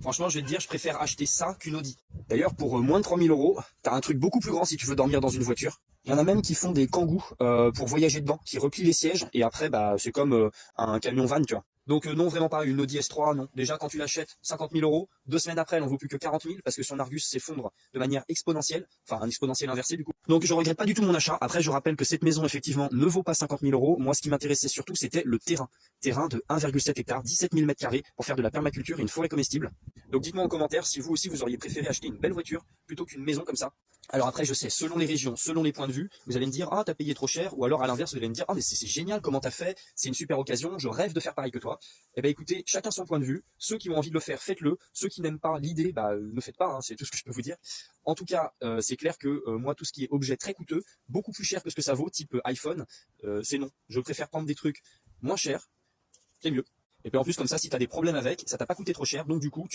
Franchement, je vais te dire, je préfère acheter ça qu'une Audi. D'ailleurs, pour moins de 3000 euros, t'as un truc beaucoup plus grand si tu veux dormir dans une voiture. Il y en a même qui font des kangous pour voyager dedans, qui replient les sièges et après, bah, c'est comme un camion van, tu vois. Donc non, vraiment pas, une Audi S3, non. Déjà, quand tu l'achètes, 50 000 euros, 2 semaines après, elle en vaut plus que 40 000 parce que son Argus s'effondre de manière exponentielle, enfin un exponentiel inversé du coup. Donc je regrette pas du tout mon achat. Après, je rappelle que cette maison, effectivement, ne vaut pas 50 000 euros. Moi, ce qui m'intéressait surtout, c'était le terrain. Terrain de 1,7 hectare, 17 000 mètres carrés pour faire de la permaculture et une forêt comestible. Donc dites-moi en commentaire si vous aussi, vous auriez préféré acheter une belle voiture plutôt qu'une maison comme ça. Alors après, je sais, selon les régions, selon les points de vue, vous allez me dire, ah, t'as payé trop cher, ou alors à l'inverse, vous allez me dire, ah, mais c'est génial, comment t'as fait, c'est une super occasion, je rêve de faire pareil que toi. Eh ben écoutez, chacun son point de vue, ceux qui ont envie de le faire, faites-le, ceux qui n'aiment pas l'idée, bah ne faites pas, hein, c'est tout ce que je peux vous dire. En tout cas, c'est clair que moi, tout ce qui est objet très coûteux, beaucoup plus cher que ce que ça vaut, type iPhone, c'est non. Je préfère prendre des trucs moins chers, c'est mieux. Et puis en plus, comme ça, si t'as des problèmes avec, ça t'a pas coûté trop cher, donc du coup,